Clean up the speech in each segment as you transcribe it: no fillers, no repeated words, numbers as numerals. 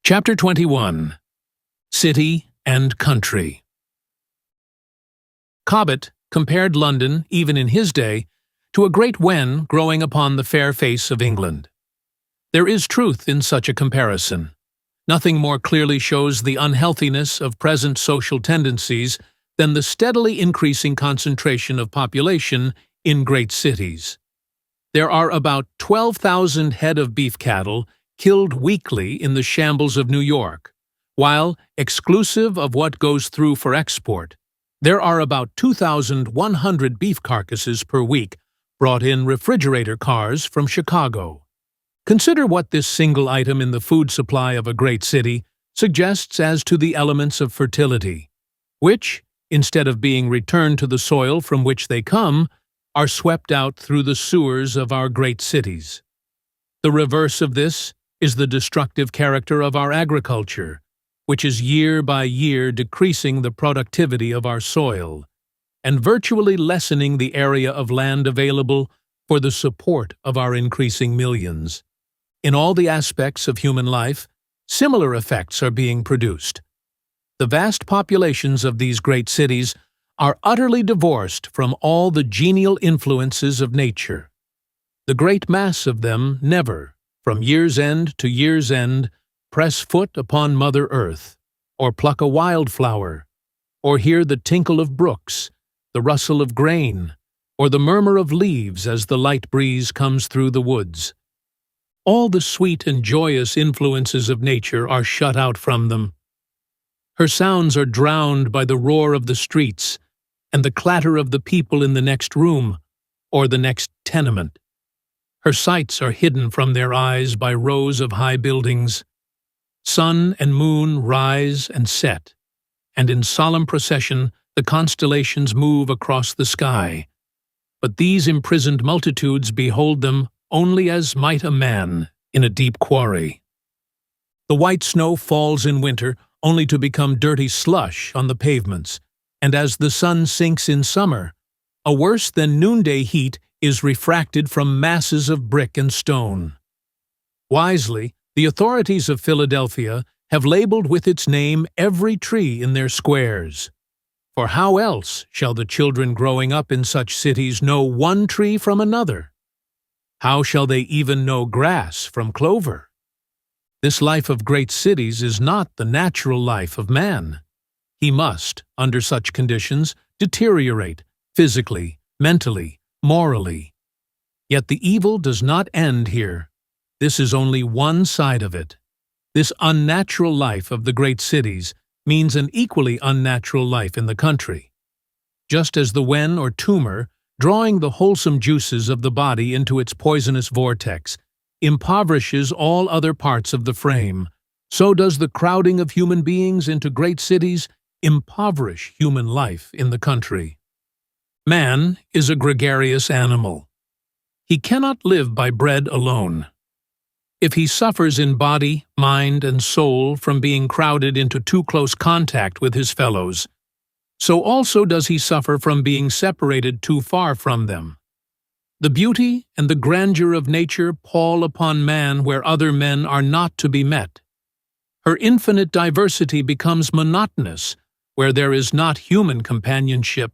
Chapter 21. City and Country. Cobbett compared London, even in his day, to a great wen growing upon the fair face of England. There is truth in such a comparison. Nothing more clearly shows the unhealthiness of present social tendencies than the steadily increasing concentration of population in great cities. There are about 12,000 head of beef cattle killed weekly in the shambles of New York, while, exclusive of what goes through for export, there are about 2,100 beef carcasses per week brought in refrigerator cars from Chicago. Consider what this single item in the food supply of a great city suggests as to the elements of fertility, which, instead of being returned to the soil from which they come, are swept out through the sewers of our great cities. The reverse of this is the destructive character of our agriculture, which is year by year decreasing the productivity of our soil, and virtually lessening the area of land available for the support of our increasing millions. In all the aspects of human life, similar effects are being produced. The vast populations of these great cities are utterly divorced from all the genial influences of nature. The great mass of them never, from year's end to year's end, press foot upon Mother Earth, or pluck a wildflower, or hear the tinkle of brooks, the rustle of grain, or the murmur of leaves as the light breeze comes through the woods. All the sweet and joyous influences of nature are shut out from them. Her sounds are drowned by the roar of the streets and the clatter of the people in the next room or the next tenement. Her sights are hidden from their eyes by rows of high buildings. Sun and moon rise and set, and in solemn procession the constellations move across the sky. But these imprisoned multitudes behold them only as might a man in a deep quarry. The white snow falls in winter only to become dirty slush on the pavements, and as the sun sinks in summer, a worse than noonday heat is refracted from masses of brick and stone. Wisely, the authorities of Philadelphia have labeled with its name every tree in their squares. For how else shall the children growing up in such cities know one tree from another? How shall they even know grass from clover? This life of great cities is not the natural life of man. He must, under such conditions, deteriorate physically, mentally, morally. Yet the evil does not end here. This is only one side of it. This unnatural life of the great cities means an equally unnatural life in the country. Just as the wen or tumor, drawing the wholesome juices of the body into its poisonous vortex, impoverishes all other parts of the frame, so does the crowding of human beings into great cities impoverish human life in the country. Man is a gregarious animal. He cannot live by bread alone. If he suffers in body, mind, and soul from being crowded into too close contact with his fellows, so also does he suffer from being separated too far from them. The beauty and the grandeur of nature pall upon man where other men are not to be met. Her infinite diversity becomes monotonous where there is not human companionship.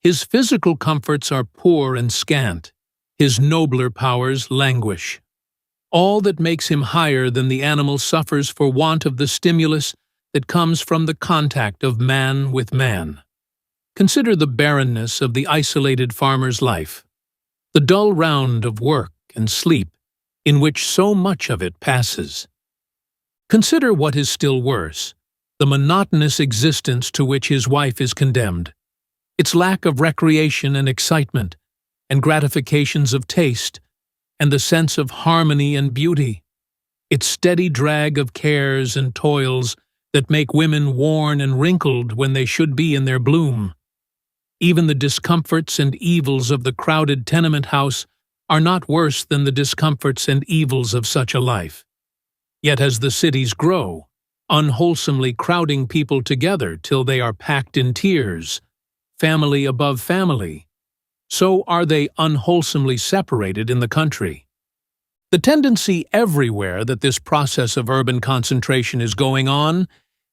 His physical comforts are poor and scant. His nobler powers languish. All that makes him higher than the animal suffers for want of the stimulus that comes from the contact of man with man. Consider the barrenness of the isolated farmer's life, the dull round of work and sleep in which so much of it passes. Consider what is still worse, the monotonous existence to which his wife is condemned, its lack of recreation and excitement, and gratifications of taste, and the sense of harmony and beauty, its steady drag of cares and toils that make women worn and wrinkled when they should be in their bloom. Even the discomforts and evils of the crowded tenement house are not worse than the discomforts and evils of such a life. Yet as the cities grow, unwholesomely crowding people together till they are packed in tiers, family above family, so are they unwholesomely separated in the country. The tendency everywhere that this process of urban concentration is going on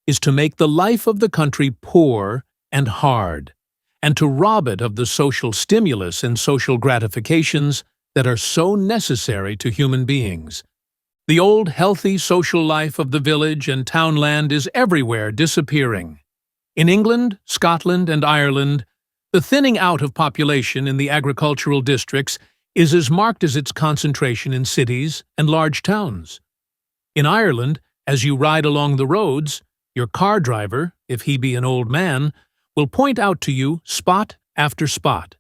is to make the life of the country poor and hard, and to rob it of the social stimulus and social gratifications that are so necessary to human beings. The old healthy social life of the village and townland is everywhere disappearing. In England, Scotland, and Ireland, the thinning out of population in the agricultural districts is as marked as its concentration in cities and large towns. In Ireland, as you ride along the roads, your car driver, if he be an old man, will point out to you spot after spot,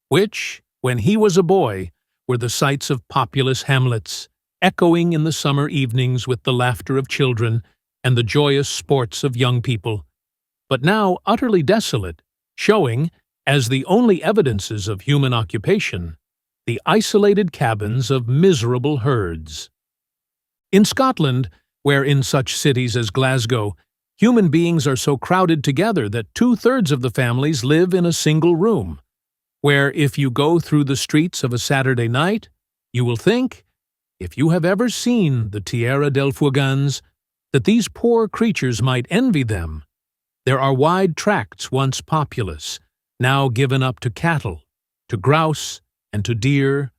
which, when he was a boy, were the sites of populous hamlets, echoing in the summer evenings with the laughter of children and the joyous sports of young people, but now utterly desolate, showing, as the only evidences of human occupation, the isolated cabins of miserable herds. In Scotland, where in such cities as Glasgow, human beings are so crowded together that 2/3 of the families live in a single room, where if you go through the streets of a Saturday night, you will think, if you have ever seen the Tierra del Fuegans, that these poor creatures might envy them. There are wide tracts once populous, now given up to cattle, to grouse, and to deer,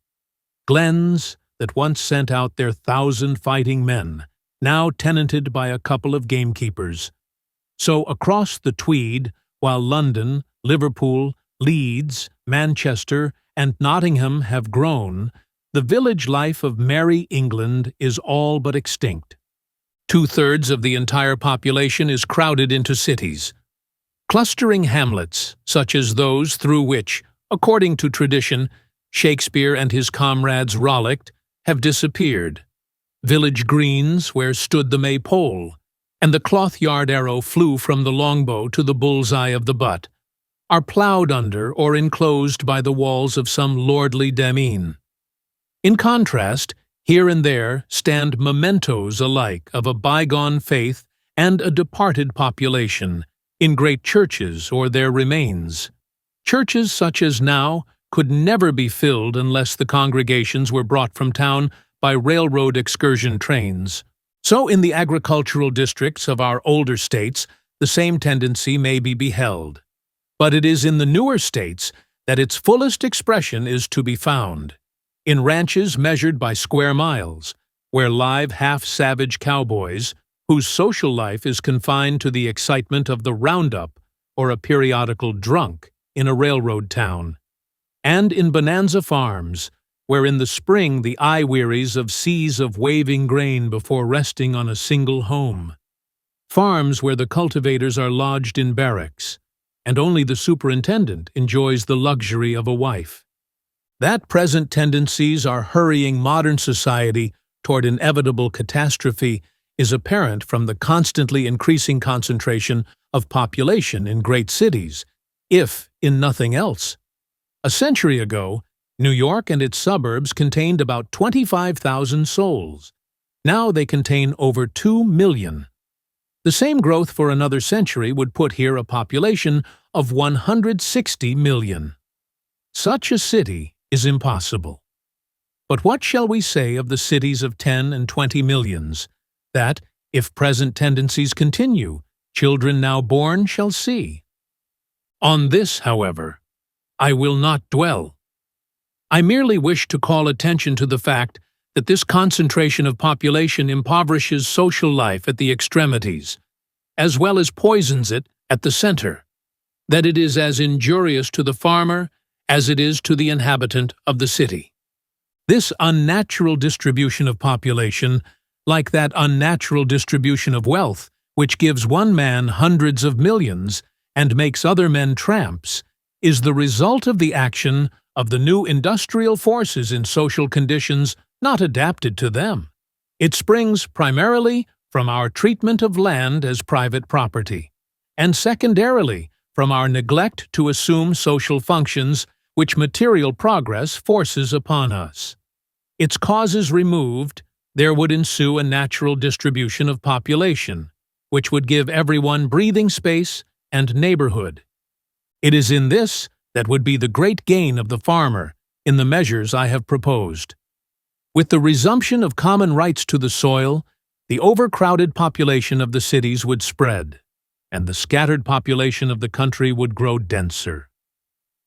glens that once sent out their 1,000 fighting men, now tenanted by a couple of gamekeepers. So across the Tweed, while London, Liverpool, Leeds, Manchester, and Nottingham have grown, the village life of merry England is all but extinct. 2/3 of the entire population is crowded into cities. Clustering hamlets, such as those through which, according to tradition, Shakespeare and his comrades rollicked, have disappeared. Village greens where stood the maypole, and the cloth-yard arrow flew from the longbow to the bull's-eye of the butt, are ploughed under or enclosed by the walls of some lordly demesne. In contrast, here and there stand mementos alike of a bygone faith and a departed population, in great churches or their remains. Churches such as now could never be filled unless the congregations were brought from town by railroad excursion trains. So in the agricultural districts of our older states, the same tendency may be beheld. But it is in the newer states that its fullest expression is to be found. In ranches measured by square miles, where live half-savage cowboys, whose social life is confined to the excitement of the roundup or a periodical drunk in a railroad town, and in bonanza farms, where in the spring the eye wearies of seas of waving grain before resting on a single home. Farms where the cultivators are lodged in barracks, and only the superintendent enjoys the luxury of a wife. That present tendencies are hurrying modern society toward inevitable catastrophe is apparent from the constantly increasing concentration of population in great cities, if in nothing else. A century ago, New York and its suburbs contained about 25,000 souls. Now they contain over 2 million. The same growth for another century would put here a population of 160 million. Such a city is impossible. But what shall we say of the cities of 10 and 20 millions, that, if present tendencies continue, children now born shall see? On this, however, I will not dwell. I merely wish to call attention to the fact that this concentration of population impoverishes social life at the extremities, as well as poisons it at the center, that it is as injurious to the farmer as it is to the inhabitant of the city. This unnatural distribution of population, like that unnatural distribution of wealth, which gives one man hundreds of millions and makes other men tramps, is the result of the action of the new industrial forces in social conditions not adapted to them. It springs primarily from our treatment of land as private property, and secondarily from our neglect to assume social functions which material progress forces upon us. Its causes removed, there would ensue a natural distribution of population, which would give everyone breathing space and neighborhood. It is in this that would be the great gain of the farmer in the measures I have proposed. With the resumption of common rights to the soil, the overcrowded population of the cities would spread, and the scattered population of the country would grow denser.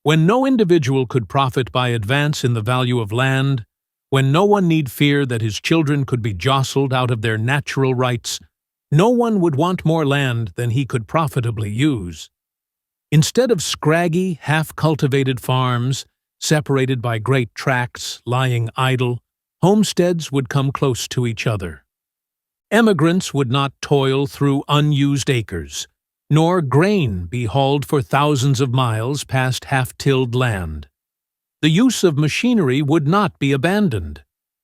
When no individual could profit by advance in the value of land, when no one need fear that his children could be jostled out of their natural rights, no one would want more land than he could profitably use. Instead of scraggy, half-cultivated farms, separated by great tracts lying idle, homesteads would come close to each other. Emigrants would not toil through unused acres, nor grain be hauled for thousands of miles past half-tilled land. The use of machinery would not be abandoned.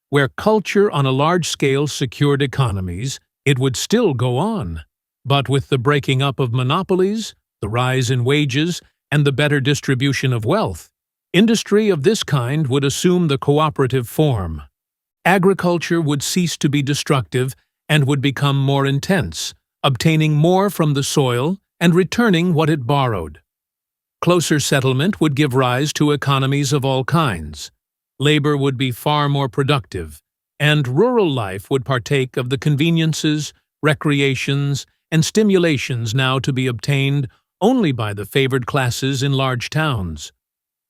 Where culture on a large scale secured economies, it would still go on. But with the breaking up of monopolies, the rise in wages, and the better distribution of wealth, industry of this kind would assume the cooperative form. Agriculture would cease to be destructive and would become more intense, obtaining more from the soil and returning what it borrowed. Closer settlement would give rise to economies of all kinds. Labor would be far more productive, and rural life would partake of the conveniences, recreations, and stimulations now to be obtained only by the favored classes in large towns.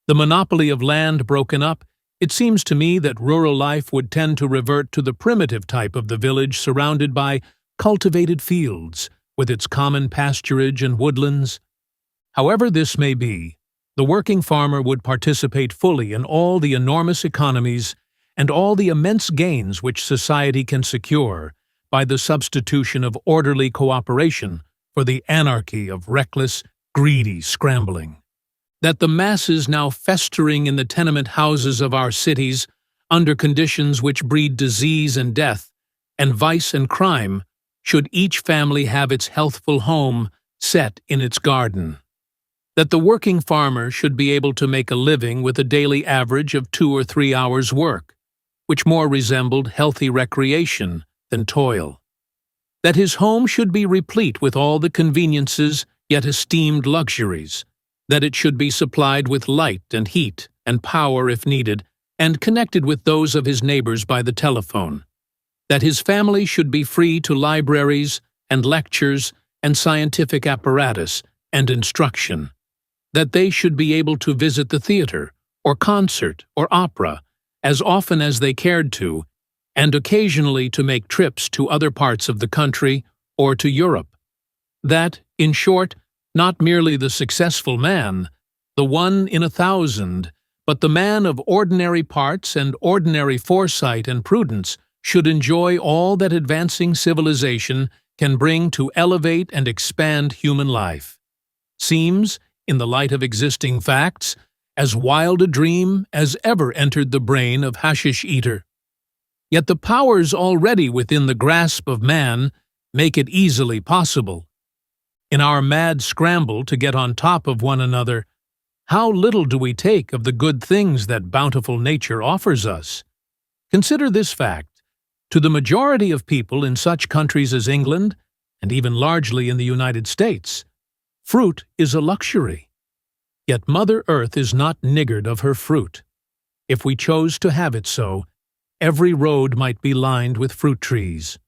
The monopoly of land broken up, it seems to me that rural life would tend to revert to the primitive type of the village surrounded by cultivated fields, with its common pasturage and woodlands. However this may be, the working farmer would participate fully in all the enormous economies and all the immense gains which society can secure by the substitution of orderly cooperation for the anarchy of reckless, greedy scrambling. That the masses now festering in the tenement houses of our cities, under conditions which breed disease and death, and vice and crime, should each family have its healthful home set in its garden. That the working farmer should be able to make a living with a daily average of 2 or 3 hours' work, which more resembled healthy recreation than toil. That his home should be replete with all the conveniences yet esteemed luxuries, that it should be supplied with light and heat and power if needed, and connected with those of his neighbors by the telephone. That his family should be free to libraries and lectures and scientific apparatus and instruction. That they should be able to visit the theater, or concert, or opera, as often as they cared to, and occasionally to make trips to other parts of the country or to Europe. That, in short, not merely the successful man, the one in 1,000, but the man of ordinary parts and ordinary foresight and prudence should enjoy all that advancing civilization can bring to elevate and expand human life. Seems, in the light of existing facts, as wild a dream as ever entered the brain of hashish eater. Yet the powers already within the grasp of man make it easily possible. In our mad scramble to get on top of one another, how little do we take of the good things that bountiful nature offers us? Consider this fact. To the majority of people in such countries as England, and even largely in the United States, fruit is a luxury. Yet Mother Earth is not niggard of her fruit. If we chose to have it so, every road might be lined with fruit trees.